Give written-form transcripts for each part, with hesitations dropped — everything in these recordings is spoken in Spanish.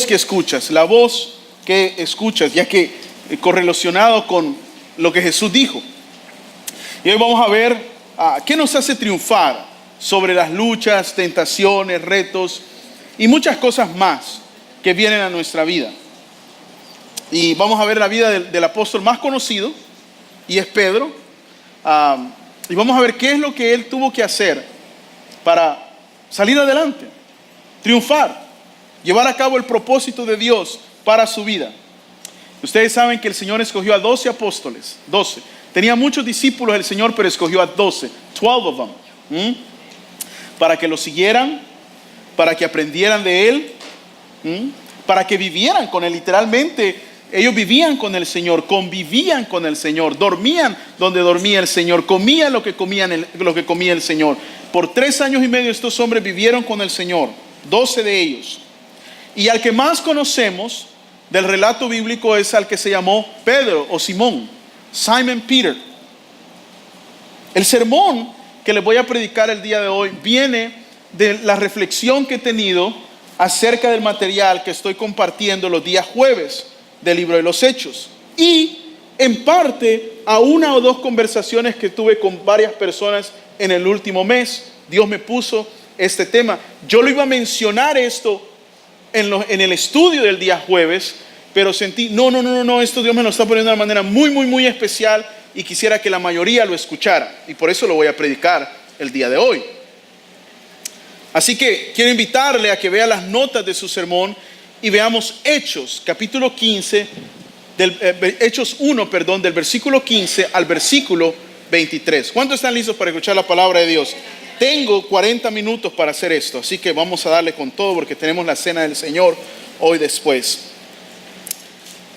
que escuchas, la voz que escuchas, ya que correlacionado con lo que Jesús dijo. Y hoy vamos a ver qué nos hace triunfar sobre las luchas, tentaciones, retos y muchas cosas más que vienen a nuestra vida. Y vamos a ver la vida del apóstol más conocido, y es Pedro. Y vamos a ver qué es lo que él tuvo que hacer para salir adelante, triunfar, llevar a cabo el propósito de Dios para su vida. Ustedes saben que el Señor escogió a 12 apóstoles, 12. Tenía muchos discípulos el Señor, pero escogió a 12, 12 of them, para que lo siguieran, para que aprendieran de Él, para que vivieran con Él. Literalmente, ellos vivían con el Señor, convivían con el Señor, dormían donde dormía el Señor, comían lo que comía el Señor. Por 3 años y medio estos hombres vivieron con el Señor, 12 de ellos. Y al que más conocemos del relato bíblico es al que se llamó Pedro o Simón, Simon Peter. El sermón que les voy a predicar el día de hoy viene de la reflexión que he tenido acerca del material que estoy compartiendo los días jueves del libro de los Hechos, y en parte a 1 o 2 conversaciones que tuve con varias personas en el último mes. Dios me puso este tema. Yo lo iba a mencionar esto en el estudio del día jueves, pero sentí, no, esto Dios me lo está poniendo de una manera muy especial y quisiera que la mayoría lo escuchara, y por eso lo voy a predicar el día de hoy. Así que quiero invitarle a que vea las notas de su sermón y veamos Hechos, capítulo 15, Hechos 1, del versículo 15 al versículo 23. ¿Cuántos están listos para escuchar la palabra de Dios? Tengo 40 minutos para hacer esto, así que vamos a darle con todo porque tenemos la cena del Señor hoy después.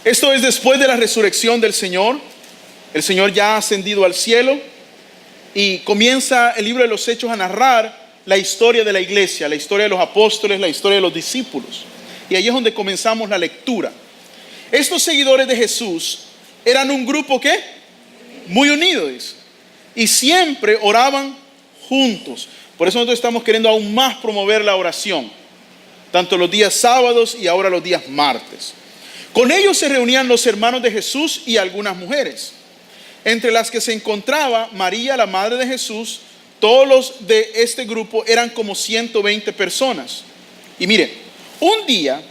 Esto es después de la resurrección del Señor. El Señor ya ha ascendido al cielo y comienza el libro de los Hechos a narrar la historia de la iglesia, la historia de los apóstoles, la historia de los discípulos. Y ahí es donde comenzamos la lectura. Estos seguidores de Jesús eran un grupo ¿qué? Muy unido, dice. Y siempre oraban juntos. Por eso nosotros estamos queriendo aún más promover la oración, tanto los días sábados y ahora los días martes. Con ellos se reunían los hermanos de Jesús y algunas mujeres, entre las que se encontraba María, la madre de Jesús. Todos los de este grupo eran como 120 personas. Y mire, un día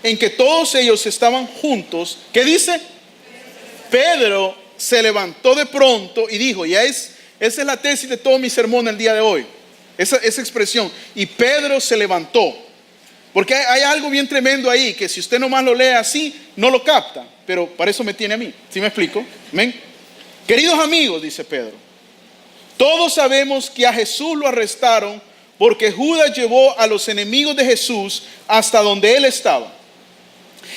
en que todos ellos estaban juntos, ¿qué dice? Pedro se levantó de pronto y dijo, esa es la tesis de todo mi sermón el día de hoy, esa expresión, y Pedro se levantó. Porque hay algo bien tremendo ahí, que si usted nomás lo lee así, no lo capta, pero para eso me tiene a mí. ¿Sí me explico? ¿Amén? Queridos amigos, dice Pedro, todos sabemos que a Jesús lo arrestaron porque Judas llevó a los enemigos de Jesús hasta donde él estaba.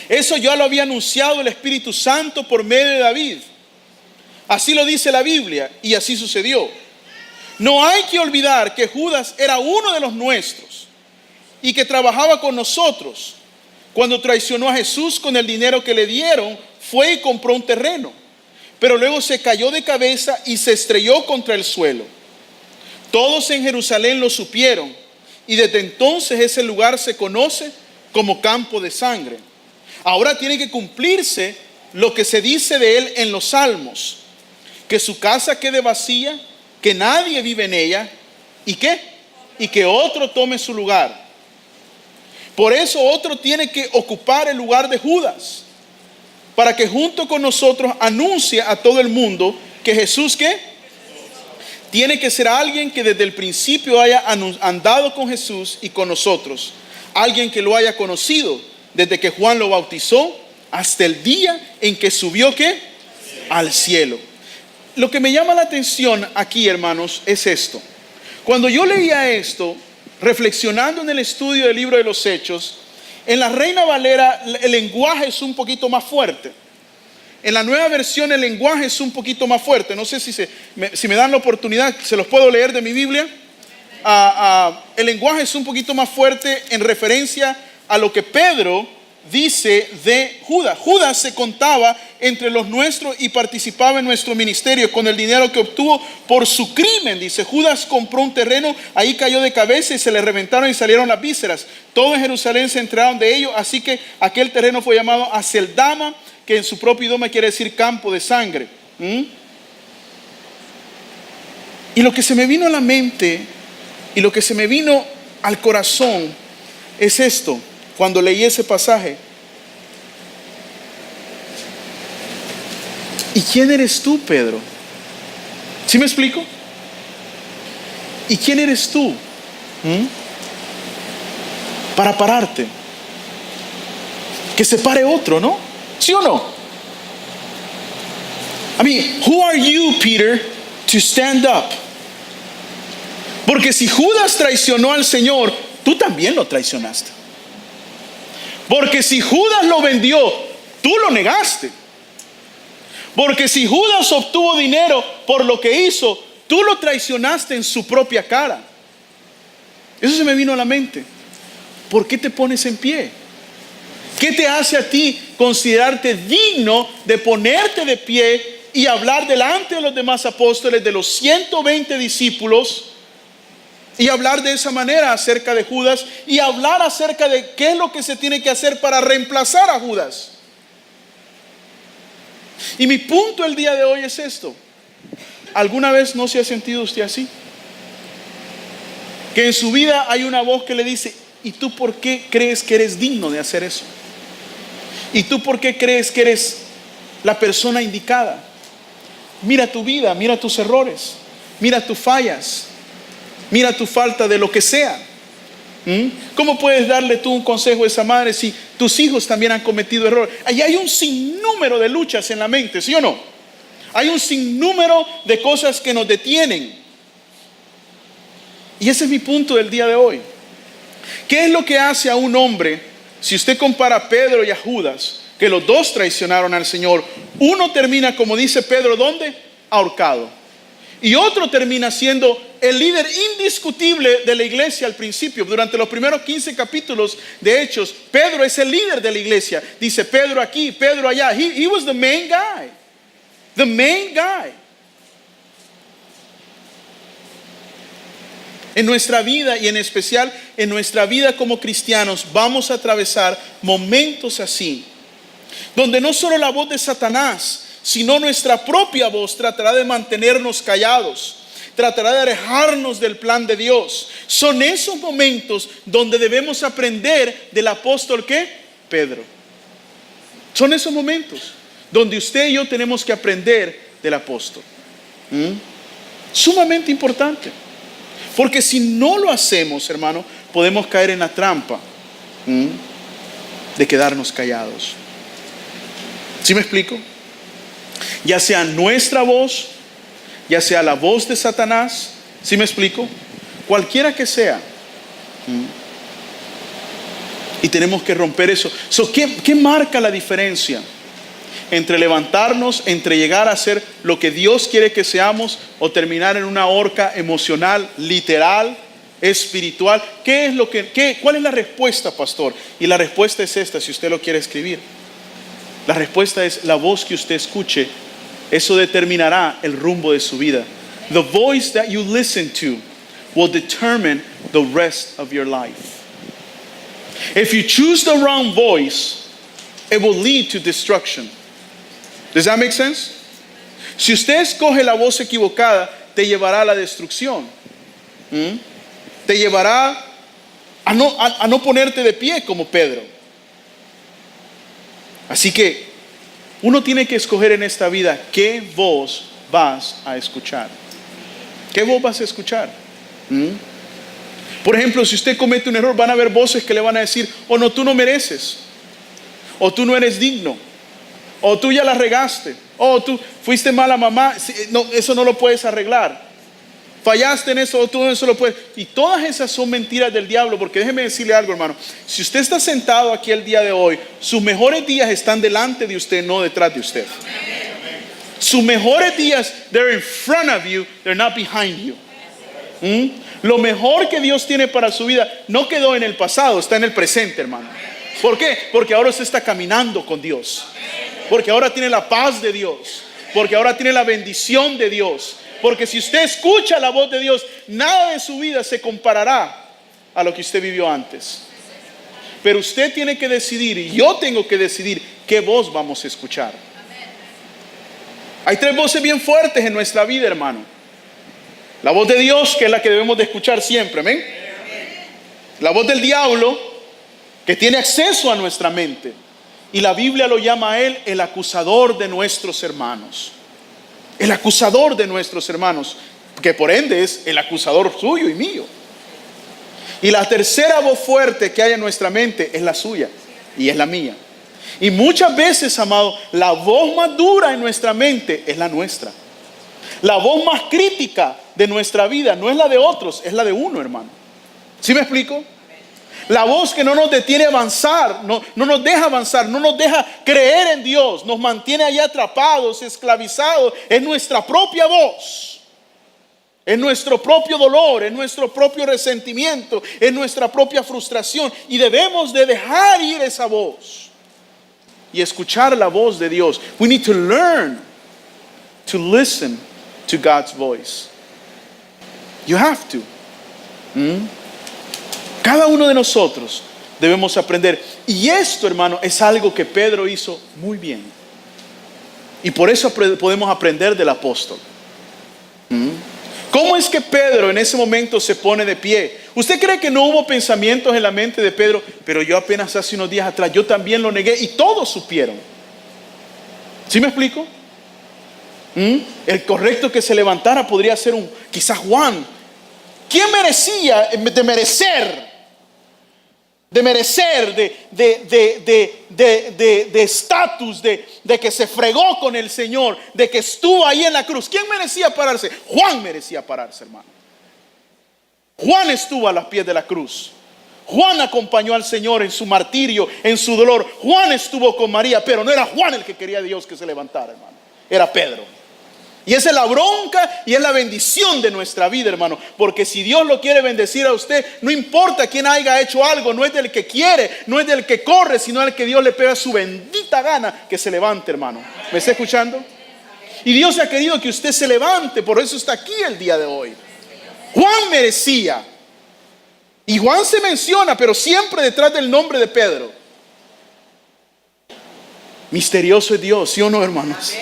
Eso ya lo había anunciado el Espíritu Santo por medio de David. Así lo dice la Biblia, y así sucedió. No hay que olvidar que Judas era uno de los nuestros y que trabajaba con nosotros. Cuando traicionó a Jesús con el dinero que le dieron, fue y compró un terreno, pero luego se cayó de cabeza y se estrelló contra el suelo. Todos en Jerusalén lo supieron, y desde entonces ese lugar se conoce como campo de sangre. Ahora tiene que cumplirse lo que se dice de él en los Salmos: que su casa quede vacía, que nadie vive en ella, y que otro tome su lugar. Por eso otro tiene que ocupar el lugar de Judas, para que junto con nosotros anuncie a todo el mundo que Jesús ¿qué? Tiene que ser alguien que desde el principio haya andado con Jesús y con nosotros. Alguien que lo haya conocido desde que Juan lo bautizó hasta el día en que subió ¿qué? Al cielo. Lo que me llama la atención aquí, hermanos, es esto. Cuando yo leía esto, reflexionando en el estudio del libro de los Hechos, en la Reina Valera el lenguaje es un poquito más fuerte. En la Nueva Versión el lenguaje es un poquito más fuerte. No sé si me dan la oportunidad, se los puedo leer de mi Biblia. El lenguaje es un poquito más fuerte en referencia a lo que Pedro dice de Judas. Judas se contaba entre los nuestros y participaba en nuestro ministerio con el dinero que obtuvo por su crimen. Dice, Judas compró un terreno, ahí cayó de cabeza y se le reventaron y salieron las vísceras. Todo en Jerusalén se enteraron de ello, así que aquel terreno fue llamado Aceldama, que en su propio idioma quiere decir campo de sangre. Y lo que se me vino a la mente y lo que se me vino al corazón es esto. Cuando leí ese pasaje, ¿y quién eres tú, Pedro? ¿Sí me explico? ¿Y quién eres tú? Para pararte. Que se pare otro, ¿no? ¿Sí o no? I mean, who are you, Peter, to stand up? Porque si Judas traicionó al Señor, tú también lo traicionaste. Porque si Judas lo vendió, tú lo negaste. Porque si Judas obtuvo dinero por lo que hizo, tú lo traicionaste en su propia cara. Eso se me vino a la mente. ¿Por qué te pones en pie? ¿Qué te hace a ti considerarte digno de ponerte de pie y hablar delante de los demás apóstoles, de los 120 discípulos, y hablar de esa manera acerca de Judas y hablar acerca de qué es lo que se tiene que hacer para reemplazar a Judas? Y mi punto el día de hoy es esto. ¿Alguna vez no se ha sentido usted así? Que en su vida hay una voz que le dice, ¿y tú por qué crees que eres digno de hacer eso? ¿Y tú por qué crees que eres la persona indicada? Mira tu vida, mira tus errores, mira tus fallas, mira tu falta de lo que sea. ¿Cómo puedes darle tú un consejo a esa madre si tus hijos también han cometido errores? Allí hay un sinnúmero de luchas en la mente, ¿sí o no? Hay un sinnúmero de cosas que nos detienen. Y ese es mi punto del día de hoy. ¿Qué es lo que hace a un hombre, si usted compara a Pedro y a Judas, que los dos traicionaron al Señor? Uno termina, como dice Pedro, ¿dónde? Ahorcado. Y otro termina siendo el líder indiscutible de la iglesia al principio. Durante los primeros 15 capítulos de Hechos, Pedro es el líder de la iglesia. Dice Pedro aquí, Pedro allá. He was the main guy. The main guy. En nuestra vida y en especial en nuestra vida como cristianos vamos a atravesar momentos así, donde no solo la voz de Satanás, sino nuestra propia voz tratará de mantenernos callados, tratará de alejarnos del plan de Dios. Son esos momentos donde debemos aprender del apóstol ¿qué? Pedro. Son esos momentos donde usted y yo tenemos que aprender del apóstol. Sumamente importante. Porque si no lo hacemos, hermano, podemos caer en la trampa de quedarnos callados. ¿Sí me explico? Ya sea nuestra voz, ya sea la voz de Satanás, ¿sí me explico? Cualquiera que sea. Y tenemos que romper eso. ¿Qué marca la diferencia entre levantarnos, entre llegar a ser lo que Dios quiere que seamos o terminar en una horca emocional, literal, espiritual? ¿Cuál es la respuesta, pastor? Y la respuesta es esta, si usted lo quiere escribir. La respuesta es la voz que usted escuche. Eso determinará el rumbo de su vida. The voice that you listen to will determine the rest of your life. If you choose the wrong voice, it will lead to destruction. Does that make sense? Si usted escoge la voz equivocada, te llevará a la destrucción. Te llevará a no ponerte de pie como Pedro. Así que uno tiene que escoger en esta vida qué voz vas a escuchar. ¿Qué voz vas a escuchar? Por ejemplo, si usted comete un error, van a haber voces que le van a decir, oh no, tú no mereces, o tú no eres digno, o tú ya la regaste, o tú fuiste mala mamá, no, eso no lo puedes arreglar, fallaste en eso, o tú eso lo puedes. Y todas esas son mentiras del diablo, porque déjeme decirle algo, hermano. Si usted está sentado aquí el día de hoy, sus mejores días están delante de usted, no detrás de usted. Sus mejores días, they're in front of you, they're not behind you. Lo mejor que Dios tiene para su vida no quedó en el pasado, está en el presente, hermano. ¿Por qué? Porque ahora usted está caminando con Dios. Porque ahora tiene la paz de Dios. Porque ahora tiene la bendición de Dios. Porque si usted escucha la voz de Dios, nada de su vida se comparará a lo que usted vivió antes. Pero usted tiene que decidir, y yo tengo que decidir, qué voz vamos a escuchar. Hay tres voces bien fuertes en nuestra vida, hermano. La voz de Dios, que es la que debemos de escuchar siempre, amén. La voz del diablo, que tiene acceso a nuestra mente. Y la Biblia lo llama a él el acusador de nuestros hermanos. El acusador de nuestros hermanos, que por ende es el acusador suyo y mío. Y la tercera voz fuerte que hay en nuestra mente es la suya y es la mía. Y muchas veces, amado, la voz más dura en nuestra mente es la nuestra. La voz más crítica de nuestra vida no es la de otros, es la de uno, hermano. ¿Sí me explico? La voz que no nos detiene a avanzar, no nos deja avanzar, no nos deja creer en Dios, nos mantiene allá atrapados, esclavizados, es nuestra propia voz. Es nuestro propio dolor, es nuestro propio resentimiento, es nuestra propia frustración. Y debemos de dejar ir esa voz y escuchar la voz de Dios. We need to learn to listen to God's voice. You have to. Cada uno de nosotros debemos aprender. Y esto, hermano, es algo que Pedro hizo muy bien. Y por eso podemos aprender del apóstol. ¿Cómo es que Pedro en ese momento se pone de pie? ¿Usted cree que no hubo pensamientos en la mente de Pedro? Pero yo apenas hace unos días atrás, yo también lo negué y todos supieron. ¿Sí me explico? El correcto que se levantara podría ser quizás Juan. ¿Quién merecía de merecer, de estatus, de que se fregó con el Señor, de que estuvo ahí en la cruz? ¿Quién merecía pararse? Juan merecía pararse, hermano. Juan estuvo a los pies de la cruz. Juan acompañó al Señor en su martirio, en su dolor. Juan estuvo con María, pero no era Juan el que quería a Dios que se levantara, hermano. Era Pedro. Y esa es la bronca y es la bendición de nuestra vida, hermano. Porque si Dios lo quiere bendecir a usted, no importa quién haya hecho algo, no es del que quiere, no es del que corre, sino del que Dios le pega su bendita gana que se levante, hermano. ¿Me está escuchando? Y Dios ha querido que usted se levante, por eso está aquí el día de hoy. Juan merecía. Y Juan se menciona, pero siempre detrás del nombre de Pedro. Misterioso es Dios, ¿sí o no, hermanos?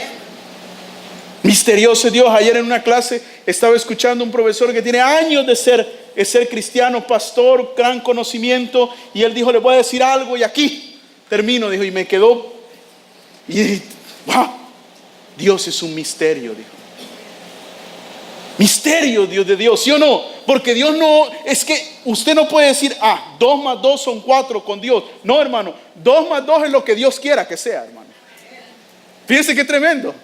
Misterioso es Dios. Ayer en una clase estaba escuchando a un profesor que tiene años de ser cristiano, pastor, gran conocimiento, y él dijo, le voy a decir algo y aquí termino, dijo, y me quedó y dije, wow, Dios es un misterio, dijo. Misterio, Dios de Dios, ¿sí o no? Porque Dios no, es que usted no puede decir, 2 más 2 son 4 con Dios. No, hermano, 2 más 2 es lo que Dios quiera que sea, hermano. Fíjense qué tremendo.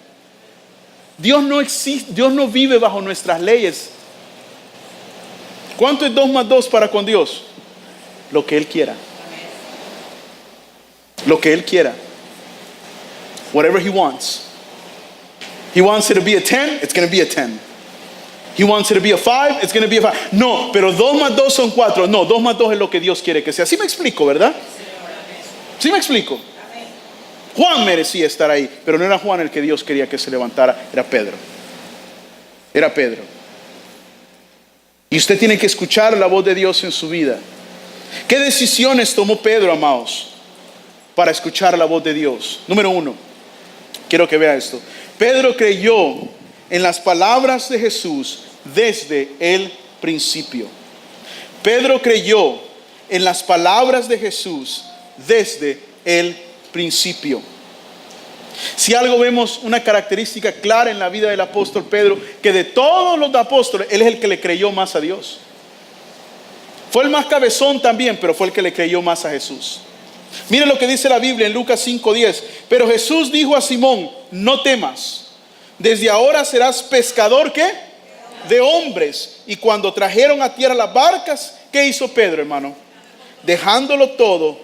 Dios no existe, Dios no vive bajo nuestras leyes. ¿Cuánto es 2 más 2 para con Dios? Lo que Él quiera. Lo que Él quiera. Whatever He wants. He wants it to be a 10, it's going to be a 10. He wants it to be a 5, it's going to be a 5. No, pero 2 más 2 son 4. No, 2 más 2 es lo que Dios quiere que sea. ¿Sí me explico, verdad? ¿Sí me explico? Juan merecía estar ahí, pero no era Juan el que Dios quería que se levantara, era Pedro. Era Pedro. Y usted tiene que escuchar la voz de Dios en su vida. ¿Qué decisiones tomó Pedro, amados, para escuchar la voz de Dios? Número 1, quiero que vea esto. Pedro creyó en las palabras de Jesús desde el principio. Pedro creyó en las palabras de Jesús desde el principio. Si algo vemos, una característica clara en la vida del apóstol Pedro, que de todos los apóstoles, él es el que le creyó más a Dios. Fue el más cabezón también, pero fue el que le creyó más a Jesús. Miren lo que dice la Biblia en Lucas 5:10. Pero Jesús dijo a Simón, no temas, desde ahora serás pescador, ¿qué? De hombres. Y cuando trajeron a tierra las barcas, ¿qué hizo Pedro, hermano? Dejándolo todo,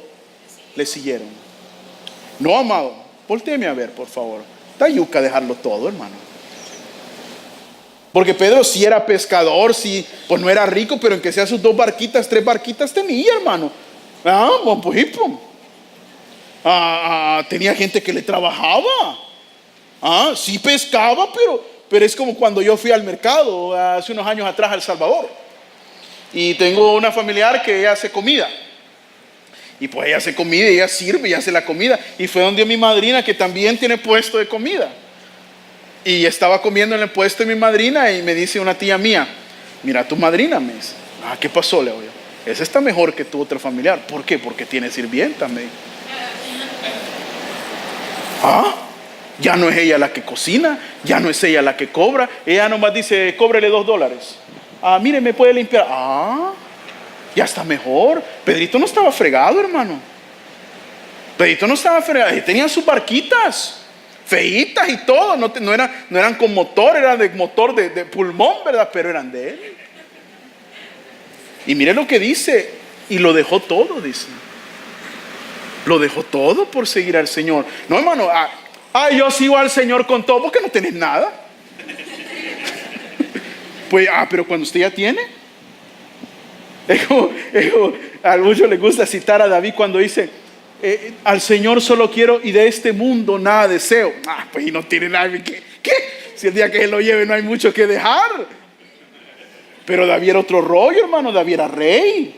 le siguieron. No, amado, voltéeme a ver, por favor. Está yuca dejarlo todo, hermano. Porque Pedro sí era pescador, sí, pues no era rico, pero en que sea sus 2 barquitas, 3 barquitas tenía, hermano. tenía gente que le trabajaba. Sí pescaba, pero es como cuando yo fui al mercado hace unos años atrás a El Salvador. Y tengo una familiar que ella hace comida. Y pues ella hace comida, ella sirve y hace la comida. Y fue donde mi madrina, que también tiene puesto de comida. Y estaba comiendo en el puesto de mi madrina y me dice una tía mía, mira tu madrina, me dice. ¿Qué pasó? Le digo yo, esa está mejor que tu otra familiar. ¿Por qué? Porque tiene sirvienta, me dijo. Ya no es ella la que cocina, ya no es ella la que cobra. Ella nomás dice, cóbrele $2. Mire, me puede limpiar. Ya está mejor. Pedrito no estaba fregado, hermano. Pedrito no estaba fregado. Tenía sus barquitas feitas y todo. No eran con motor, eran de motor de pulmón, ¿verdad? Pero eran de él. Y mire lo que dice. Y lo dejó todo, dice. Lo dejó todo por seguir al Señor. No, hermano. Yo sigo al Señor con todo porque no tenés nada. Pues, pero cuando usted ya tiene. A muchos les gusta citar a David cuando dice, al Señor solo quiero y de este mundo nada deseo. Pues y no tiene nada. ¿Qué? Si el día que Él lo lleve no hay mucho que dejar. Pero David era otro rollo, hermano. David era rey.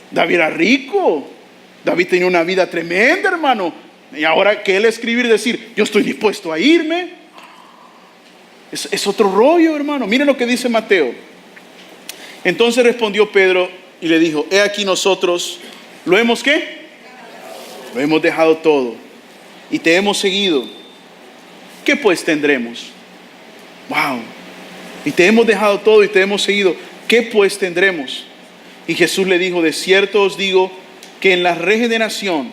David era rico. David tenía una vida tremenda, hermano. Y ahora que él escribir y decir, yo estoy dispuesto a irme. Es otro rollo, hermano. Miren lo que dice Mateo. Entonces respondió Pedro y le dijo, he aquí nosotros, ¿lo hemos qué? Lo hemos dejado todo y te hemos seguido. ¿Qué pues tendremos? Wow. Y te hemos dejado todo y te hemos seguido. ¿Qué pues tendremos? Y Jesús le dijo, de cierto os digo que en la regeneración,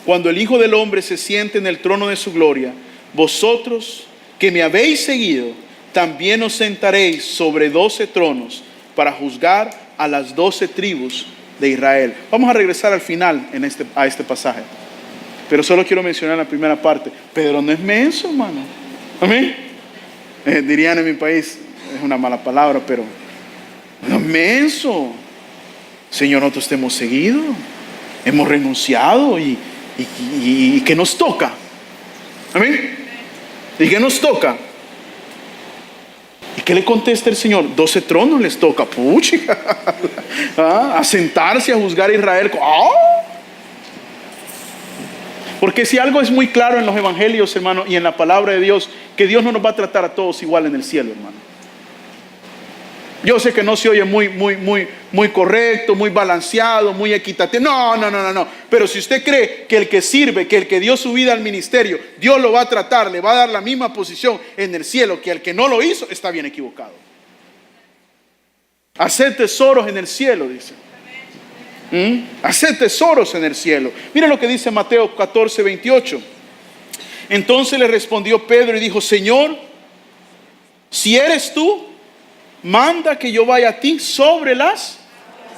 cuando el Hijo del Hombre se siente en el trono de su gloria, vosotros que me habéis seguido, también os sentaréis sobre 12 tronos para juzgar a las 12 tribus de Israel. Vamos a regresar al final a este pasaje. Pero solo quiero mencionar la primera parte. Pedro no es menso, hermano. ¿Amén? Dirían en mi país, es una mala palabra, pero no es menso. Señor, nosotros te hemos seguido, hemos renunciado y ¿qué nos toca? ¿Amén? ¿Y qué nos toca? ¿Y qué le contesta el Señor? 12 tronos les toca. Puchica. A sentarse a juzgar a Israel. Porque si algo es muy claro en los evangelios, hermano, y en la palabra de Dios, que Dios no nos va a tratar a todos igual en el cielo, hermano. Yo sé que no se oye muy correcto, muy balanceado, muy equitativo. No. Pero si usted cree que el que sirve, que el que dio su vida al ministerio, Dios lo va a tratar, le va a dar la misma posición en el cielo que el que no lo hizo, está bien equivocado. Hacer tesoros en el cielo, dice. Hacer tesoros en el cielo. Mira lo que dice Mateo 14:28. Entonces le respondió Pedro y dijo, Señor, si eres tú, manda que yo vaya a ti sobre las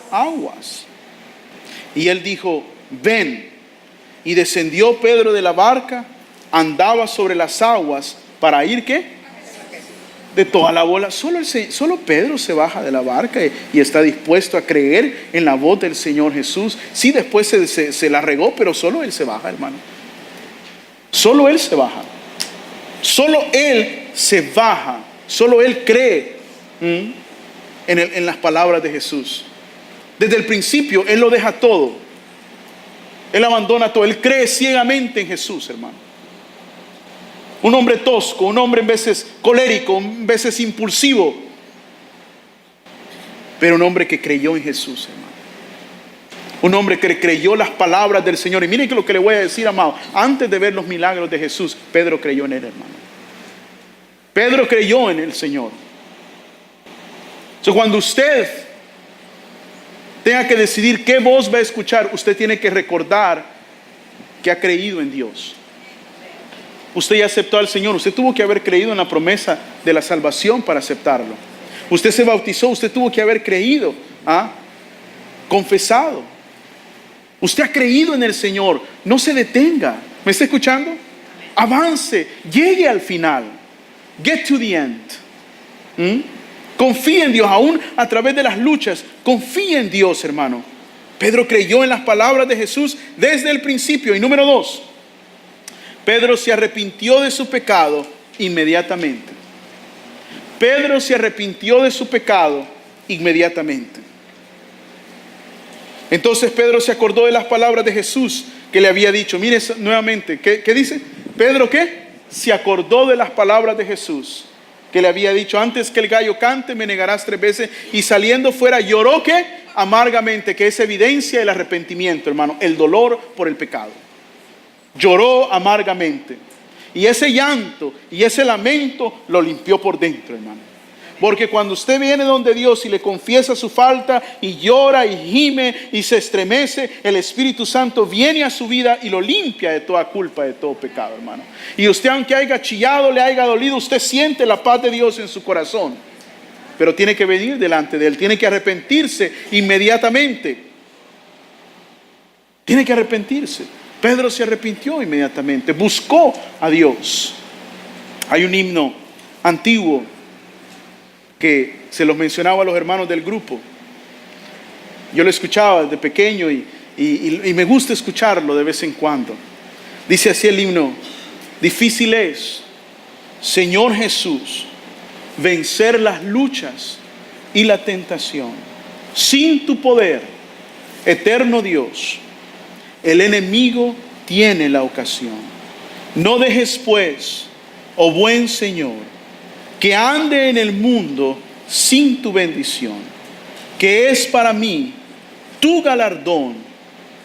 aguas. Y él dijo, ven. Y descendió Pedro de la barca, andaba sobre las aguas para ir, ¿qué? De toda la bola. Solo Pedro se baja de la barca y está dispuesto a creer en la voz del Señor Jesús. Sí, después se la regó, pero solo él se baja, hermano. Solo él se baja. Solo él se baja. Solo él cree en las palabras de Jesús. Desde el principio él lo deja todo. Él abandona todo. Él cree ciegamente en Jesús, hermano. Un hombre tosco, un hombre en veces colérico, en veces impulsivo, pero un hombre que creyó en Jesús, hermano. Un hombre que creyó las palabras del Señor. Y miren que lo que le voy a decir, amado, antes de ver los milagros de Jesús, Pedro creyó en él, hermano. Pedro creyó en el Señor. Cuando usted tenga que decidir qué voz va a escuchar, usted tiene que recordar que ha creído en Dios. Usted ya aceptó al Señor. Usted tuvo que haber creído en la promesa de la salvación para aceptarlo. Usted se bautizó. Usted tuvo que haber creído, confesado. Usted ha creído en el Señor. No se detenga. ¿Me está escuchando? Avance. Llegue al final. Get to the end. Confíe en Dios, aún a través de las luchas. Confíe en Dios, hermano. Pedro creyó en las palabras de Jesús desde el principio. Y número 2, Pedro se arrepintió de su pecado inmediatamente. Pedro se arrepintió de su pecado inmediatamente. Entonces Pedro se acordó de las palabras de Jesús que le había dicho. Mire nuevamente, ¿qué dice? Pedro, ¿qué? Se acordó de las palabras de Jesús que le había dicho: antes que el gallo cante me negarás 3 veces. Y saliendo fuera lloró, ¿qué? Amargamente, que es evidencia del arrepentimiento, hermano, el dolor por el pecado. Lloró amargamente. Y ese llanto y ese lamento lo limpió por dentro, hermano. Porque cuando usted viene donde Dios y le confiesa su falta y llora y gime y se estremece, el Espíritu Santo viene a su vida y lo limpia de toda culpa, de todo pecado, hermano. Y usted, aunque haya chillado, le haya dolido, usted siente la paz de Dios en su corazón. Pero tiene que venir delante de Él, tiene que arrepentirse inmediatamente. Tiene que arrepentirse. Pedro se arrepintió inmediatamente, buscó a Dios. Hay un himno antiguo que se los mencionaba a los hermanos del grupo. Yo lo escuchaba desde pequeño y me gusta escucharlo de vez en cuando. Dice así el himno: difícil es, Señor Jesús, vencer las luchas y la tentación. Sin tu poder, eterno Dios, el enemigo tiene la ocasión. No dejes pues, oh buen Señor, que ande en el mundo sin tu bendición, que es para mí tu galardón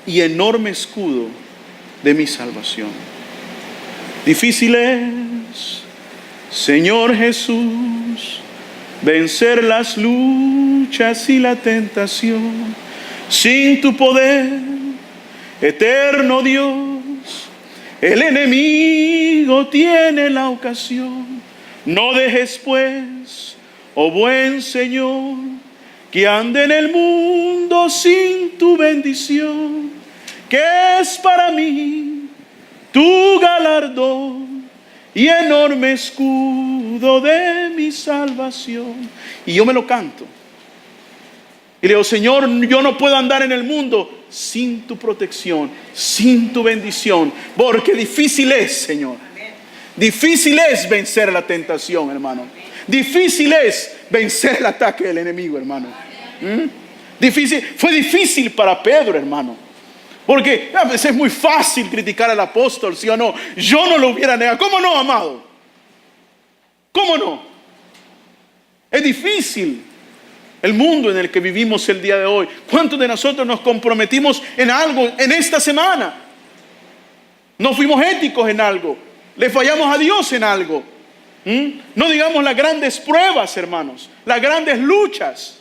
y enorme escudo de mi salvación. Difícil es, Señor Jesús, vencer las luchas y la tentación. Sin tu poder, eterno Dios, el enemigo tiene la ocasión. No dejes pues, oh buen Señor, que ande en el mundo sin tu bendición, que es para mí tu galardón y enorme escudo de mi salvación. Y yo me lo canto. Y le digo: Señor, yo no puedo andar en el mundo sin tu protección, sin tu bendición, porque difícil es, Señor. Difícil es vencer la tentación, hermano. Difícil es vencer el ataque del enemigo, hermano. Fue difícil para Pedro, hermano. Porque a veces es muy fácil criticar al apóstol, ¿sí o no? Yo no lo hubiera negado. ¿Cómo no, amado? ¿Cómo no? Es difícil el mundo en el que vivimos el día de hoy. ¿Cuántos de nosotros nos comprometimos en algo en esta semana? No fuimos éticos en algo. Le fallamos a Dios en algo. No digamos las grandes pruebas, hermanos, las grandes luchas.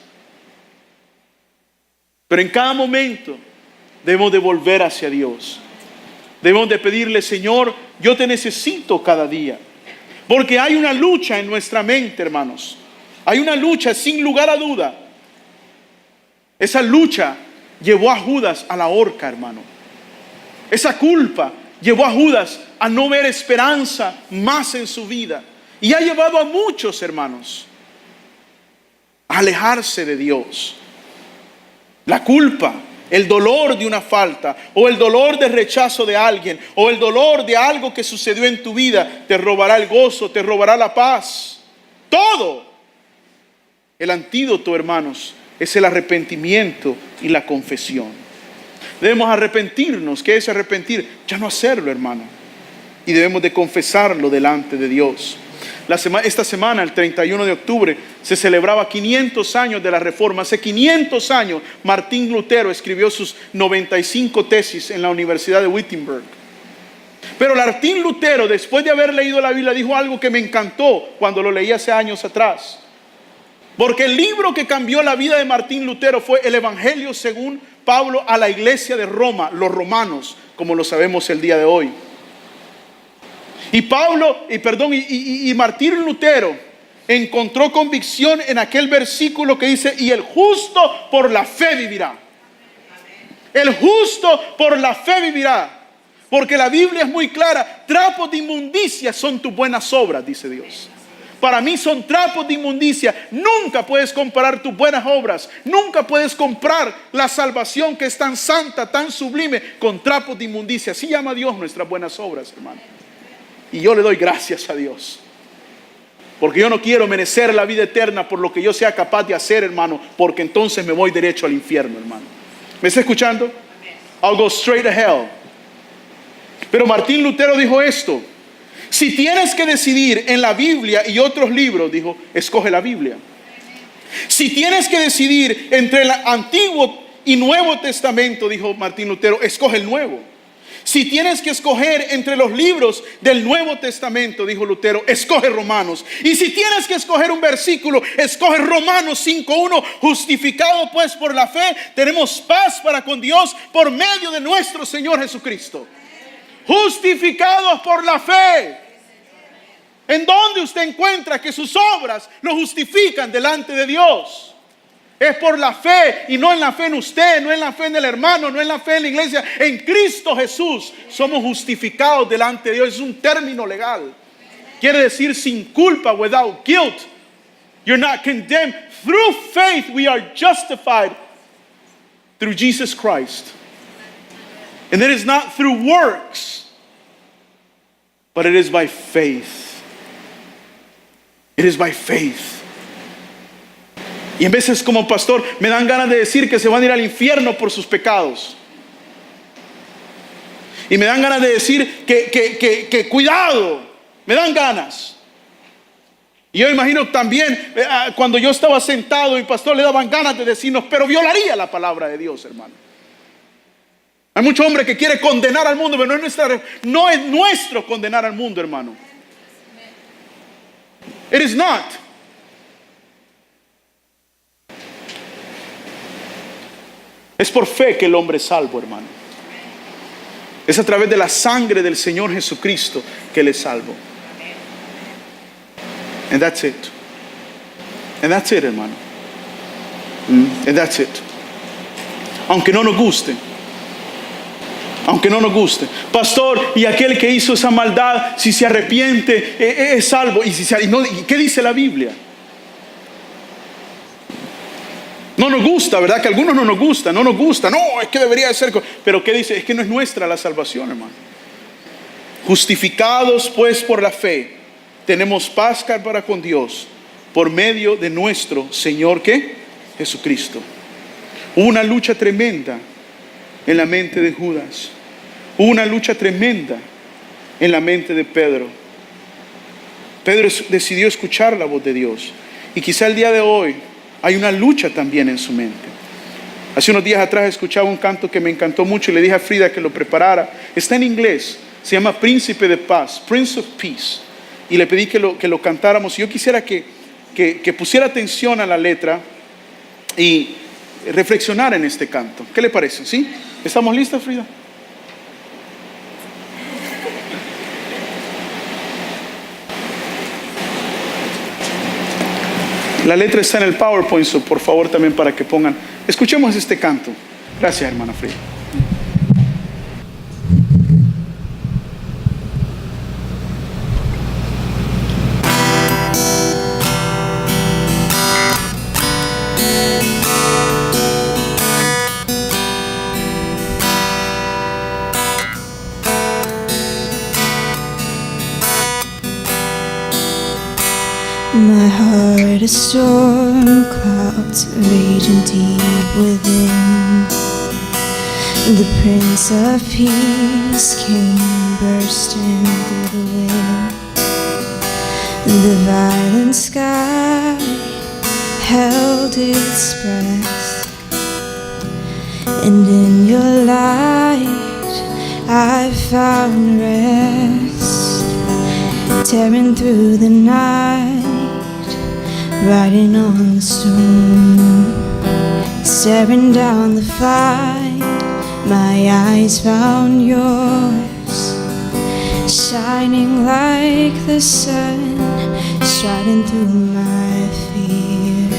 Pero en cada momento debemos de volver hacia Dios. Debemos de pedirle: Señor, yo te necesito cada día. Porque hay una lucha en nuestra mente, hermanos. Hay una lucha sin lugar a duda. Esa lucha llevó a Judas a la horca, hermano. Esa culpa llevó a Judas a no ver esperanza más en su vida. Y ha llevado a muchos, hermanos, a alejarse de Dios. La culpa, el dolor de una falta, o el dolor de rechazo de alguien, o el dolor de algo que sucedió en tu vida, te robará el gozo, te robará la paz. Todo. El antídoto, hermanos, es el arrepentimiento y la confesión. Debemos arrepentirnos. ¿Qué es arrepentir? Ya no hacerlo, hermano. Y debemos de confesarlo delante de Dios. Esta semana, el 31 de octubre, se celebraba 500 años de la Reforma. Hace 500 años, Martín Lutero escribió sus 95 tesis en la Universidad de Wittenberg. Pero Martín Lutero, después de haber leído la Biblia, dijo algo que me encantó cuando lo leí hace años atrás. Porque el libro que cambió la vida de Martín Lutero fue el Evangelio según Pablo a la iglesia de Roma, los romanos, como lo sabemos el día de hoy. Y Martín Lutero encontró convicción en aquel versículo que dice: y el justo por la fe vivirá. El justo por la fe vivirá. Porque la Biblia es muy clara: trapos de inmundicia son tus buenas obras, dice Dios. para mí son trapos de inmundicia. Nunca puedes comparar tus buenas obras, nunca puedes comprar la salvación que es tan santa, tan sublime, con trapos de inmundicia. Así llama Dios nuestras buenas obras, hermano. Y yo le doy gracias a Dios, porque yo no quiero merecer la vida eterna por lo que yo sea capaz de hacer, hermano, porque entonces me voy derecho al infierno, hermano. ¿Me está escuchando? I'll go straight to hell. Pero Martín Lutero dijo esto: si tienes que decidir en la Biblia y otros libros, dijo, escoge la Biblia. Si tienes que decidir entre el Antiguo y Nuevo Testamento, dijo Martín Lutero, escoge el Nuevo. Si tienes que escoger entre los libros del Nuevo Testamento, dijo Lutero, escoge Romanos. Y si tienes que escoger un versículo, escoge Romanos 5:1. Justificado pues por la fe, tenemos paz para con Dios por medio de nuestro Señor Jesucristo. Justificados por la fe. ¿En dónde usted encuentra que sus obras lo justifican delante de Dios? Es por la fe, y no en la fe en usted, no en la fe en el hermano, no en la fe en la iglesia. En Cristo Jesús somos justificados delante de Dios. Es un término legal. Quiere decir sin culpa, without guilt. You're not condemned. Through faith we are justified through Jesus Christ. And it is not through works, but it is by faith. It is by faith. Y en veces como pastor me dan ganas de decir que se van a ir al infierno por sus pecados. Y me dan ganas de decir que cuidado. Me dan ganas. Y yo imagino también cuando yo estaba sentado, mi pastor le daban ganas de decirnos, pero violaría la palabra de Dios, hermano. Hay mucho hombre que quiere condenar al mundo, pero no es nuestro condenar al mundo, hermano. It is not. Es por fe que el hombre es salvo, hermano. Es a través de la sangre del Señor Jesucristo que él es salvo. And that's it. And that's it, hermano. And that's it. Aunque no nos guste. Aunque no nos guste. Pastor, y aquel que hizo esa maldad, si se arrepiente, es salvo. ¿Y qué dice la Biblia? No nos gusta, ¿verdad? Que a algunos no nos gusta. No, es que debería de ser. Pero ¿qué dice? Es que no es nuestra la salvación, hermano. Justificados pues por la fe, tenemos paz para con Dios por medio de nuestro Señor, ¿qué? Jesucristo. Hubo una lucha tremenda en la mente de Judas. Hubo una lucha tremenda en la mente de Pedro. Pedro decidió escuchar la voz de Dios. Y quizá el día de hoy hay una lucha también en su mente. Hace unos días atrás escuchaba un canto que me encantó mucho y le dije a Frida que lo preparara. Está en inglés, se llama Príncipe de Paz, Prince of Peace. Y le pedí que lo cantáramos. Y yo quisiera que pusiera atención a la letra y reflexionar en este canto. ¿Qué le parece? ¿Sí? ¿Estamos listos, Frida? La letra está en el PowerPoint, so por favor también para que pongan. Escuchemos este canto. Gracias, hermana Frida. My heart a storm, clouds raging deep within. The Prince of Peace came bursting through the wind. The violent sky held its breath, and in your light I found rest. Tearing through the night, riding on the storm, staring down the fight, my eyes found yours, shining like the sun, striding through my fear.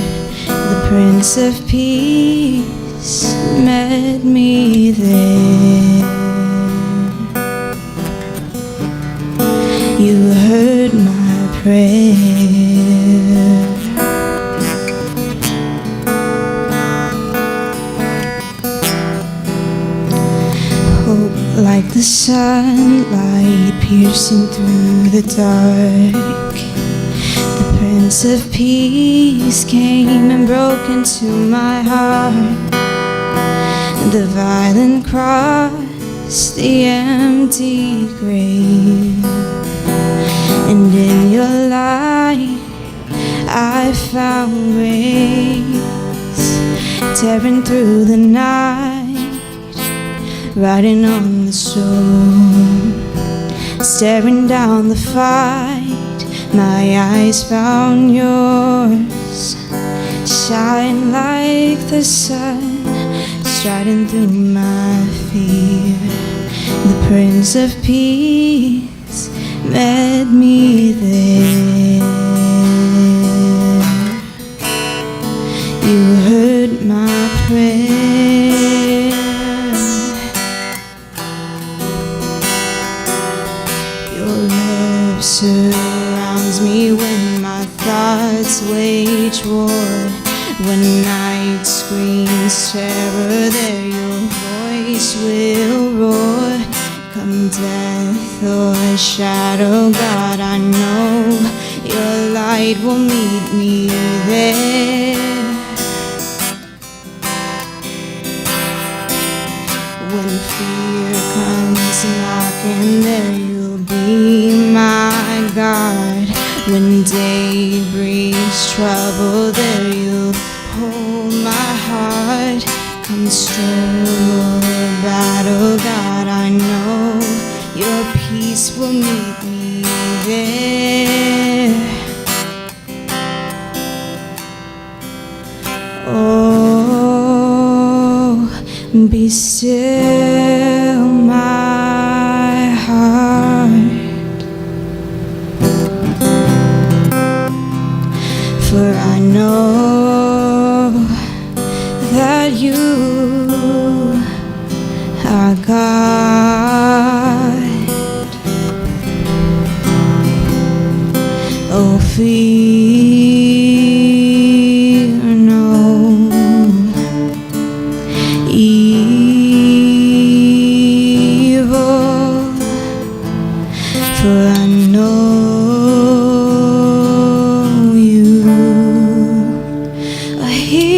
The Prince of Peace met me there. You heard my prayer. Hope like the sunlight piercing through the dark. The Prince of Peace came and broke into my heart. The violent cross, the empty grave, and in your light I found grace, tearing through the night, riding on the storm, staring down the fight. My eyes found yours, shine like the sun, striding through my fear. The Prince of Peace met me there. You heard my prayer. Your love surrounds me when my thoughts wage war. When night screams terror, there your voice will roar. Come death or shadow, God, I know your light will meet me there. When fear comes knocking, there you'll be my God. When day brings trouble, there you'll hold my heart. Come storm or battle, God, I know your peace will meet me there. Oh, be still, my heart, for I know that you are God. Oh, fear no evil, for I know you are here.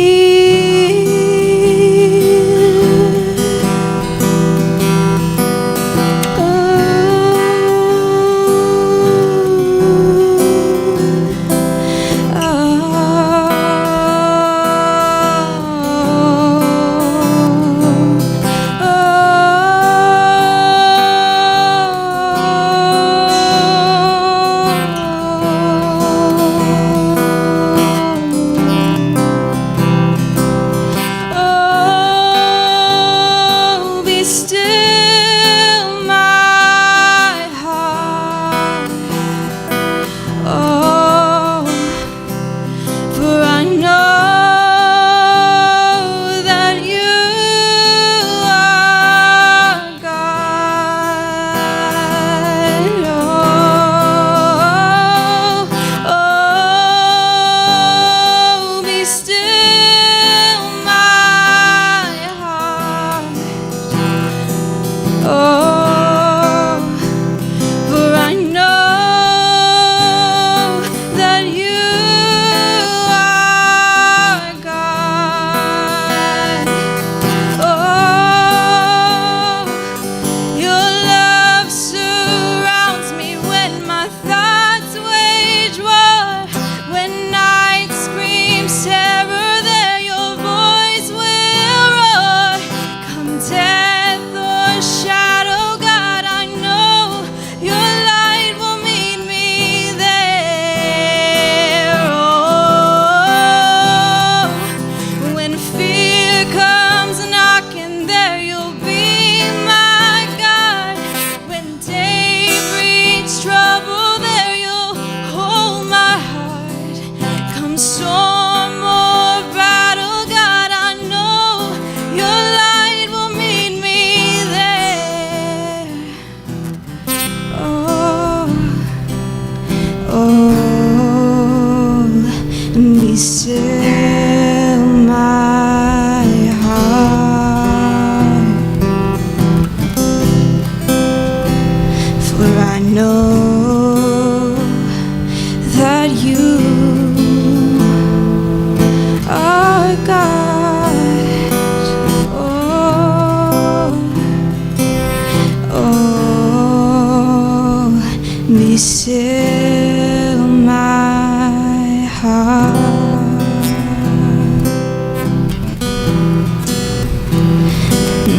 still my heart.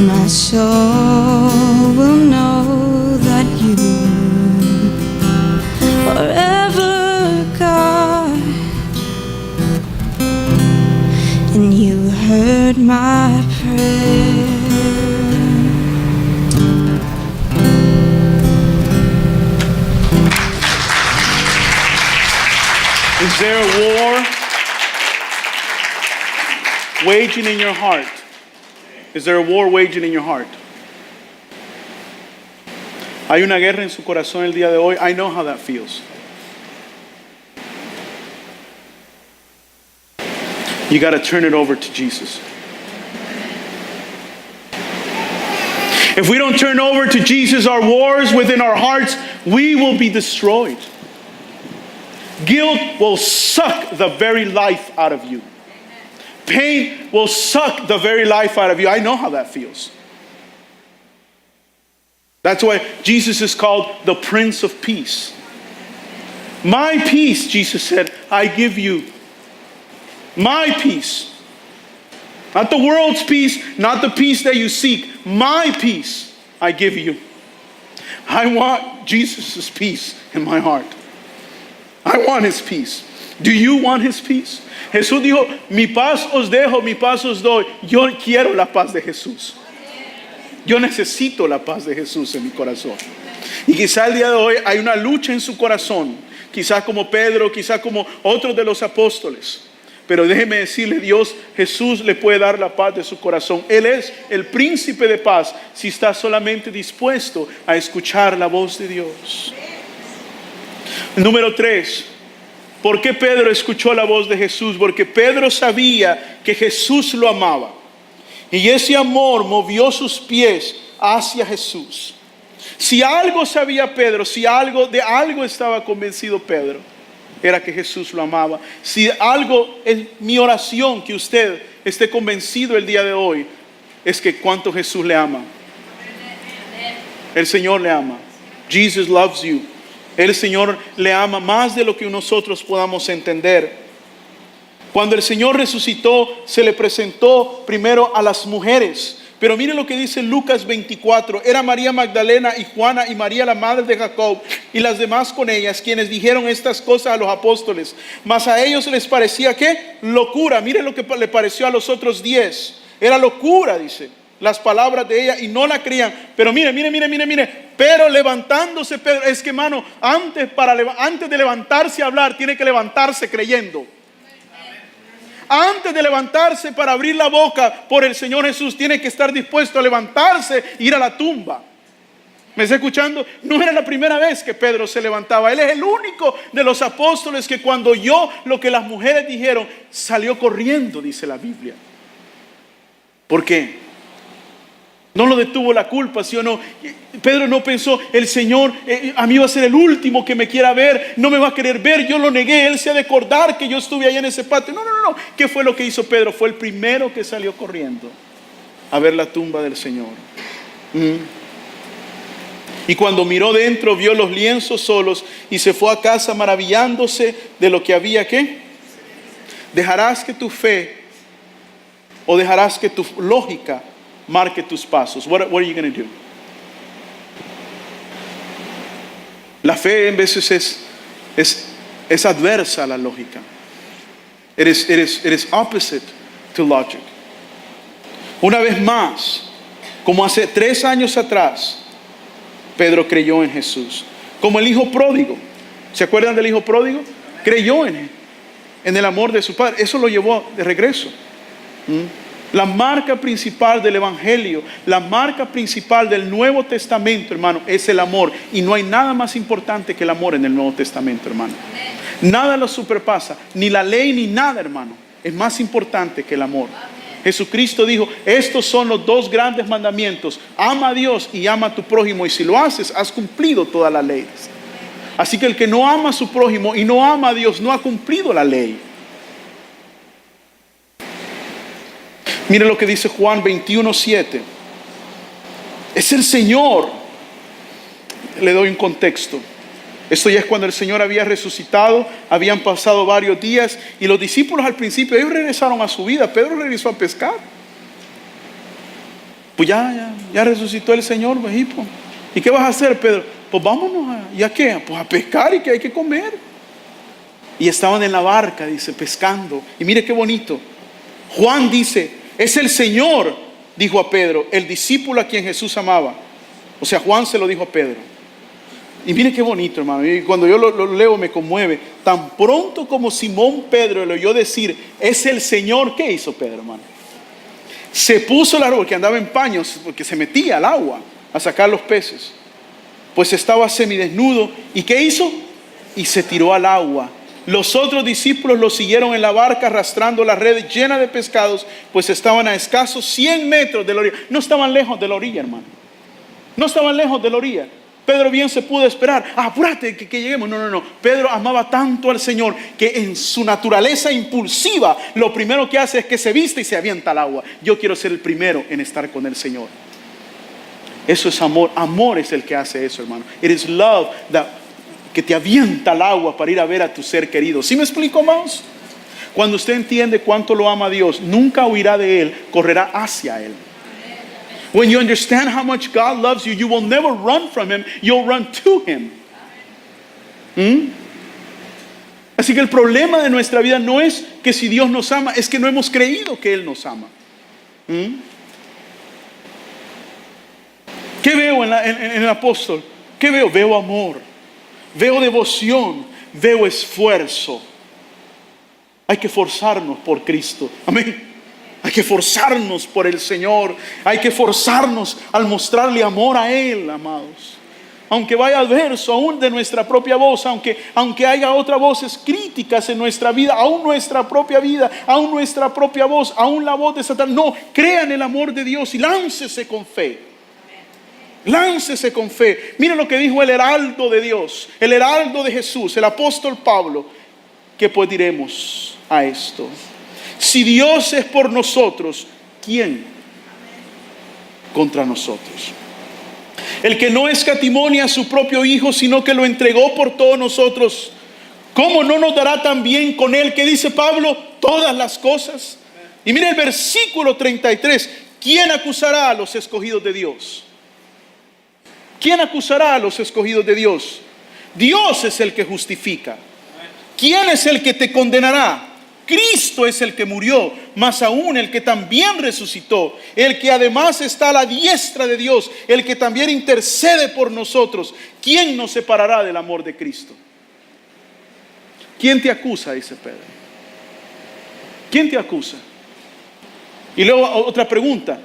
My soul will know that you are ever God, and you heard my prayer. Is there a war waging in your heart? Is there a war waging in your heart? Hay una guerra en su corazón el día de hoy. I know how that feels. You got to turn it over to Jesus. If we don't turn over to Jesus our wars within our hearts, we will be destroyed. Guilt will suck the very life out of you. Pain will suck the very life out of you. I know how that feels. That's why Jesus is called the Prince of Peace. My peace, Jesus said, I give you. My peace. Not the world's peace, not the peace that you seek. My peace I give you. I want Jesus' peace in my heart. I want His peace. Do you want His peace? Jesús dijo, mi paz os dejo, mi paz os doy. Yo quiero la paz de Jesús. Yo necesito la paz de Jesús en mi corazón. Y quizá el día de hoy hay una lucha en su corazón. Quizá como Pedro, quizá como otros de los apóstoles. Pero déjeme decirle, Dios, Jesús le puede dar la paz de su corazón. Él es el príncipe de paz si está solamente dispuesto a escuchar la voz de Dios. Número 3. ¿Por qué Pedro escuchó la voz de Jesús? Porque Pedro sabía que Jesús lo amaba. Y ese amor movió sus pies hacia Jesús. Si algo sabía Pedro, si de algo estaba convencido Pedro, era que Jesús lo amaba. Si algo es mi oración, que usted esté convencido el día de hoy, es que cuánto Jesús le ama. El Señor le ama. Jesus loves you. El Señor le ama más de lo que nosotros podamos entender. Cuando el Señor resucitó, se le presentó primero a las mujeres. Pero mire lo que dice Lucas 24. Era María Magdalena y Juana y María la madre de Jacob y las demás con ellas, quienes dijeron estas cosas a los apóstoles. Mas a ellos les parecía, ¿qué? Locura. Mire lo que le pareció a los otros 10. Era locura, dice, las palabras de ella, y no la creían. Pero mire. Pero levantándose Pedro, es que hermano, antes de levantarse a hablar, tiene que levantarse creyendo. Antes de levantarse para abrir la boca por el Señor Jesús, tiene que estar dispuesto a levantarse e ir a la tumba. ¿Me está escuchando? No era la primera vez que Pedro se levantaba. Él es el único de los apóstoles que cuando oyó lo que las mujeres dijeron, salió corriendo, dice la Biblia. ¿Por qué? No lo detuvo la culpa, ¿sí o no? Pedro no pensó, el Señor a mí va a ser el último que me quiera ver, no me va a querer ver, yo lo negué, Él se ha de acordar que yo estuve ahí en ese patio. No. ¿Qué fue lo que hizo Pedro? Fue el primero que salió corriendo a ver la tumba del Señor. Y cuando miró dentro, vio los lienzos solos y se fue a casa maravillándose de lo que había. ¿Qué? Dejarás que tu fe o dejarás que tu lógica marque tus pasos. What are you going to do? La fe en veces es adversa a la lógica. It is opposite to logic. Una vez más, como hace 3 años atrás, Pedro creyó en Jesús. Como el hijo pródigo. ¿Se acuerdan del hijo pródigo? Creyó en el amor de su padre. Eso lo llevó de regreso. La marca principal del Evangelio, la marca principal del Nuevo Testamento, hermano, es el amor. Y no hay nada más importante que el amor en el Nuevo Testamento, hermano. Nada lo superpasa, ni la ley ni nada, hermano. Es más importante que el amor. Jesucristo dijo, estos son los 2 grandes mandamientos. Ama a Dios y ama a tu prójimo. Y si lo haces, has cumplido todas las leyes. Así que el que no ama a su prójimo y no ama a Dios, no ha cumplido la ley. Mire lo que dice Juan 21:7. Es el Señor. Le doy un contexto. Esto ya es cuando el Señor había resucitado, habían pasado varios días y los discípulos al principio, ellos regresaron a su vida. Pedro regresó a pescar. Pues ya resucitó el Señor, hijo. ¿Y qué vas a hacer, Pedro? Pues vámonos, ¿y a qué? Pues a pescar, y que hay que comer. Y estaban en la barca, dice, pescando. Y mire qué bonito. Juan dice, es el Señor, dijo a Pedro, el discípulo a quien Jesús amaba. O sea, Juan se lo dijo a Pedro. Y mire qué bonito, hermano. Y cuando yo lo leo me conmueve. Tan pronto como Simón Pedro le oyó decir, es el Señor, ¿qué hizo Pedro, hermano? Se puso la ropa, porque andaba en paños, porque se metía al agua a sacar los peces. Pues estaba semidesnudo. ¿Y qué hizo? Y se tiró al agua. Los otros discípulos lo siguieron en la barca arrastrando las redes llenas de pescados, pues estaban a escasos 100 metros de la orilla. No estaban lejos de la orilla, hermano. No estaban lejos de la orilla. Pedro bien se pudo esperar. Apúrate que lleguemos. No. Pedro amaba tanto al Señor que en su naturaleza impulsiva, lo primero que hace es que se viste y se avienta al agua. Yo quiero ser el primero en estar con el Señor. Eso es amor. Amor es el que hace eso, hermano. It is love que te avienta al agua para ir a ver a tu ser querido. ¿Sí me explico, hermanos? Cuando usted entiende cuánto lo ama a Dios, nunca huirá de Él, correrá hacia Él. When you understand how much God loves you, you will never run from Him, you'll run to Him. Así que el problema de nuestra vida no es que si Dios nos ama, es que no hemos creído que Él nos ama. ¿Qué veo en el apóstol? ¿Qué veo? Veo amor, veo devoción, veo esfuerzo. Hay que forzarnos por Cristo. Amén. Hay que forzarnos por el Señor. Hay que forzarnos al mostrarle amor a Él, amados. Aunque vaya adverso, aún de nuestra propia voz, aunque haya otras voces críticas en nuestra vida, aún nuestra propia vida, aún nuestra propia voz, aún la voz de Satanás. No, crean el amor de Dios y láncese con fe. Láncese con fe. Miren lo que dijo el heraldo de Dios, el heraldo de Jesús, el apóstol Pablo. ¿Qué pues diremos a esto? Si Dios es por nosotros, ¿quién contra nosotros? El que no escatimó a su propio Hijo, sino que lo entregó por todos nosotros, ¿cómo no nos dará también con Él, que dice Pablo, todas las cosas? Y mire el versículo 33. ¿Quién acusará a los escogidos de Dios? ¿Quién acusará a los escogidos de Dios? Dios es el que justifica. ¿Quién es el que te condenará? Cristo es el que murió, más aún el que también resucitó, el que además está a la diestra de Dios, el que también intercede por nosotros. ¿Quién nos separará del amor de Cristo? ¿Quién te acusa? Dice Pedro. ¿Quién te acusa? Y luego otra pregunta.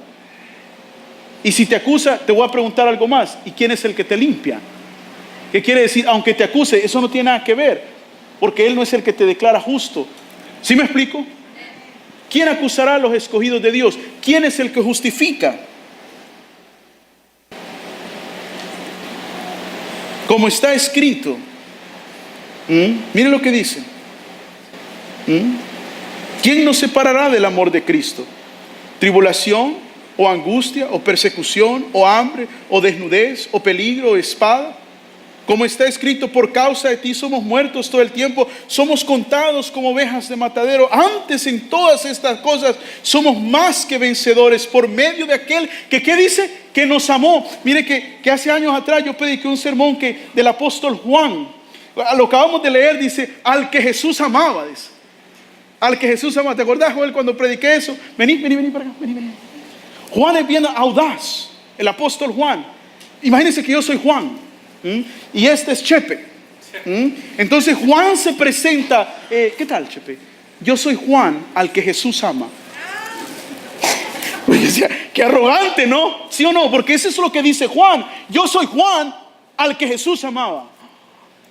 Y si te acusa, te voy a preguntar algo más. ¿Y quién es el que te limpia? ¿Qué quiere decir? Aunque te acuse, eso no tiene nada que ver, porque Él no es el que te declara justo. ¿Sí me explico? ¿Quién acusará a los escogidos de Dios? ¿Quién es el que justifica? Como está escrito. Miren lo que dice. ¿Quién nos separará del amor de Cristo? ¿Tribulación, o angustia, o persecución, o hambre, o desnudez, o peligro, o espada? Como está escrito, por causa de ti somos muertos todo el tiempo, somos contados como ovejas de matadero. Antes en todas estas cosas somos más que vencedores por medio de aquel que, ¿qué dice? Que nos amó. Mire que hace años atrás yo prediqué un sermón del apóstol Juan. Lo acabamos de leer, dice, al que Jesús amaba, dice. Al que Jesús amaba. ¿Te acordás, Joel, cuando prediqué eso? Vení para acá, vení. Juan es bien audaz, el apóstol Juan. Imagínense que yo soy Juan. Y este es Chepe. Entonces Juan se presenta. ¿Qué tal, Chepe? Yo soy Juan, al que Jesús ama. Pues decía, qué arrogante, ¿no? ¿Sí o no? Porque eso es lo que dice Juan. Yo soy Juan, al que Jesús amaba.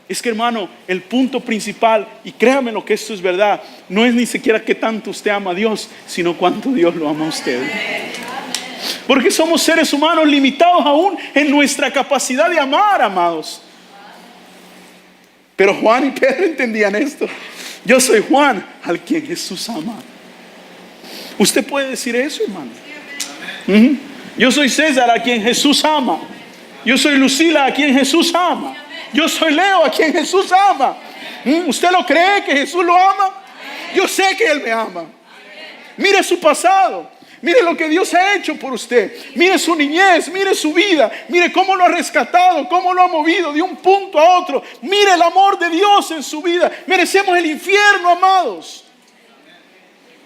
Es que, hermano, el punto principal, y créame lo que esto es verdad, no es ni siquiera que tanto usted ama a Dios, sino cuánto Dios lo ama a usted. Porque somos seres humanos limitados aún en nuestra capacidad de amar, amados. Pero Juan y Pedro entendían esto. Yo soy Juan, al quien Jesús ama. ¿Usted puede decir eso, hermano? Yo soy César, a quien Jesús ama. Yo soy Lucila, a quien Jesús ama. Yo soy Leo, a quien Jesús ama. ¿Usted lo cree que Jesús lo ama? Yo sé que Él me ama. Mire su pasado. Mire lo que Dios ha hecho por usted. Mire su niñez, mire su vida. Mire cómo lo ha rescatado, cómo lo ha movido de un punto a otro. Mire el amor de Dios en su vida. Merecemos el infierno, amados.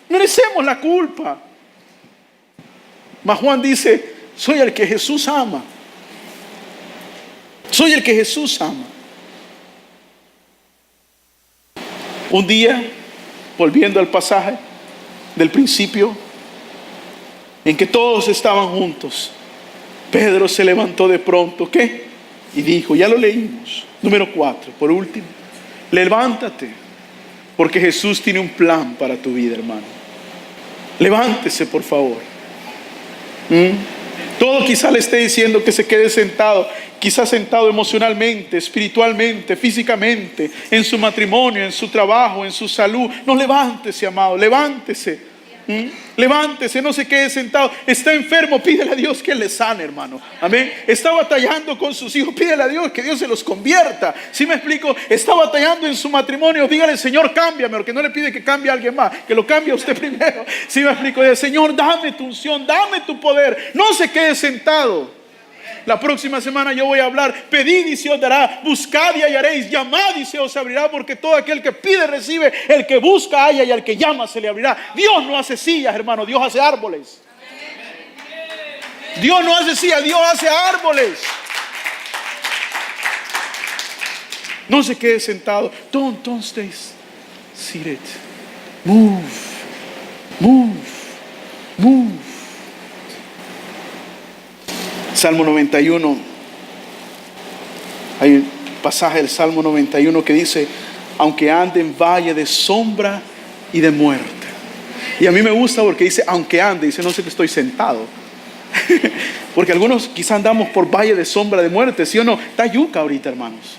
Merecemos la culpa. Mas Juan dice, soy el que Jesús ama. Soy el que Jesús ama. Un día, volviendo al pasaje del principio, en que todos estaban juntos, Pedro se levantó de pronto, ¿qué? Y dijo, ya lo leímos, número 4, por último, levántate, porque Jesús tiene un plan para tu vida, hermano. Levántese, por favor. Todo quizá le esté diciendo que se quede sentado, quizá sentado emocionalmente, espiritualmente, físicamente, en su matrimonio, en su trabajo, en su salud. No, levántese, amado, levántese. Levántese, no se quede sentado. Está enfermo, pídele a Dios que le sane, hermano. Amén. Está batallando con sus hijos, pídele a Dios que Dios se los convierta. ¿Sí me explico? Está batallando en su matrimonio, dígale, Señor, cámbiame, porque no le pide que cambie a alguien más, que lo cambie a usted primero. ¿Sí me explico? Dice, Señor, dame tu unción, dame tu poder. No se quede sentado. La próxima semana yo voy a hablar, pedid y se os dará, buscad y hallaréis, llamad y se os abrirá, porque todo aquel que pide recibe, el que busca halla y al que llama se le abrirá. Dios no hace sillas, hermano, Dios hace árboles. Dios no hace sillas, Dios hace árboles. No se quede sentado. Don't stay seated. Move. Salmo 91. Hay un pasaje del Salmo 91 que dice, aunque ande en valle de sombra y de muerte. Y a mí me gusta porque dice, aunque ande, dice, no sé que estoy sentado. Porque algunos quizás andamos por valle de sombra de muerte, ¿sí o no? Está yuca ahorita, hermanos.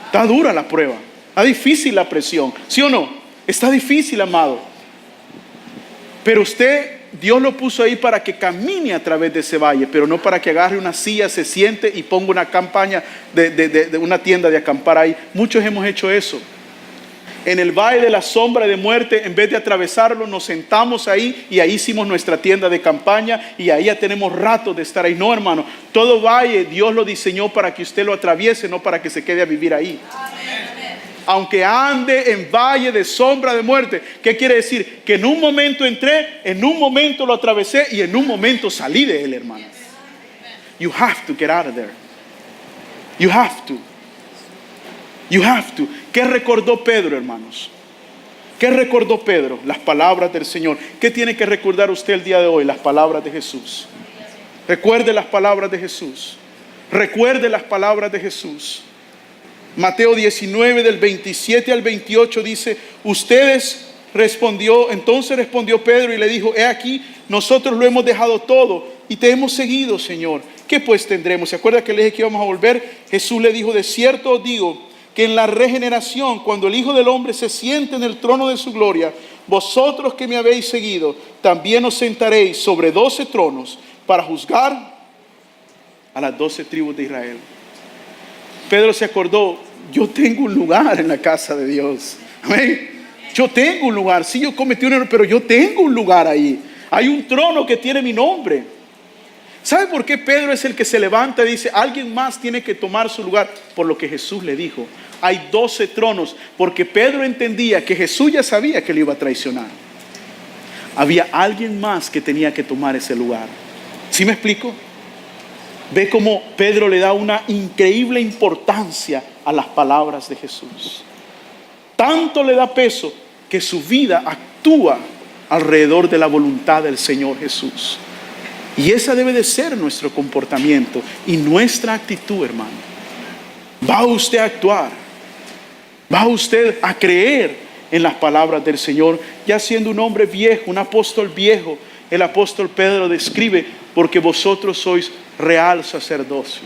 Está dura la prueba. Está difícil la presión, ¿sí o no? Está difícil, amado. Pero Dios lo puso ahí para que camine a través de ese valle, pero no para que agarre una silla, se siente y ponga una campaña de una tienda de acampar ahí. Muchos hemos hecho eso. En el valle de la sombra de muerte, en vez de atravesarlo, nos sentamos ahí y ahí hicimos nuestra tienda de campaña y ahí ya tenemos rato de estar ahí. No, hermano, todo valle Dios lo diseñó para que usted lo atraviese, no para que se quede a vivir ahí. Aunque ande en valle de sombra de muerte. ¿Qué quiere decir? Que en un momento entré, en un momento lo atravesé y en un momento salí de él, hermano. You have to get out of there. You have to. You have to. ¿Qué recordó Pedro, hermanos? ¿Qué recordó Pedro? Las palabras del Señor. ¿Qué tiene que recordar usted el día de hoy? Las palabras de Jesús. Recuerde las palabras de Jesús. Recuerde las palabras de Jesús. Mateo 19 del 27 al 28 dice, entonces respondió Pedro y le dijo, he aquí, nosotros lo hemos dejado todo y te hemos seguido, Señor. ¿Qué pues tendremos? ¿Se acuerda que le dije que íbamos a volver? Jesús le dijo, de cierto os digo que en la regeneración, cuando el Hijo del Hombre se siente en el trono de su gloria, vosotros que me habéis seguido, también os sentaréis sobre 12 tronos para juzgar a las 12 tribus de Israel. Pedro se acordó, yo tengo un lugar en la casa de Dios. Amén. Yo tengo un lugar. Sí, yo cometí un error, pero yo tengo un lugar ahí. Hay un trono que tiene mi nombre. ¿Sabe por qué Pedro es el que se levanta y dice, alguien más tiene que tomar su lugar? Por lo que Jesús le dijo. Hay 12 tronos, porque Pedro entendía que Jesús ya sabía que le iba a traicionar. Había alguien más que tenía que tomar ese lugar. ¿Sí me explico? Ve cómo Pedro le da una increíble importancia a las palabras de Jesús. Tanto le da peso que su vida actúa alrededor de la voluntad del Señor Jesús. Y esa debe de ser nuestro comportamiento y nuestra actitud, hermano. Va usted a actuar. Va usted a creer en las palabras del Señor. Ya siendo un hombre viejo, un apóstol viejo, el apóstol Pedro describe, porque vosotros sois real sacerdocio,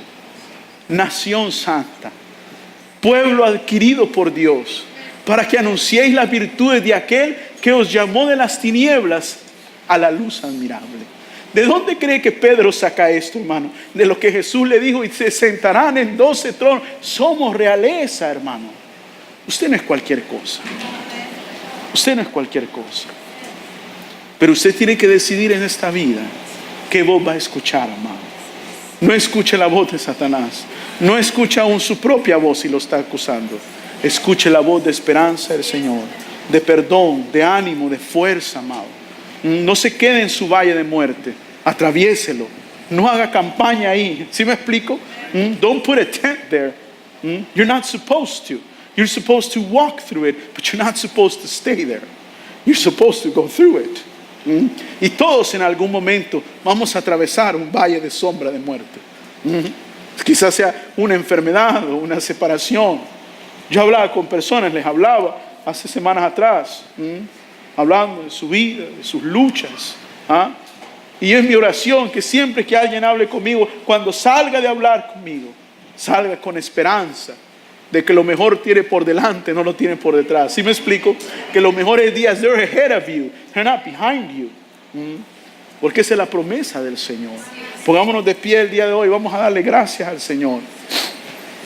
nación santa, pueblo adquirido por Dios, para que anunciéis las virtudes de aquel que os llamó de las tinieblas a la luz admirable. ¿De dónde cree que Pedro saca esto, hermano? De lo que Jesús le dijo, y se sentarán en 12 tronos. Somos realeza, hermano. Usted no es cualquier cosa. Usted no es cualquier cosa. Pero usted tiene que decidir en esta vida qué voz va a escuchar, amado. No escuche la voz de Satanás. No escuche aún su propia voz si lo está acusando. Escuche la voz de esperanza del Señor, de perdón, de ánimo, de fuerza, amado. No se quede en su valle de muerte. Atraviéselo. No haga campaña ahí. ¿Sí me explico? Don't put a tent there. You're not supposed to. You're supposed to walk through it, but you're not supposed to stay there. You're supposed to go through it. Y todos en algún momento vamos a atravesar un valle de sombra de muerte. Quizás sea una enfermedad o una separación. Yo hablaba con personas, les hablaba hace semanas atrás, hablando de su vida, de sus luchas. Y es mi oración que siempre que alguien hable conmigo, cuando salga de hablar conmigo, salga con esperanza de que lo mejor tiene por delante, no lo tiene por detrás. ¿Sí me explico? Que los mejores días, they're ahead of you, they're not behind you. Porque esa es la promesa del Señor. Pongámonos de pie el día de hoy, vamos a darle gracias al Señor.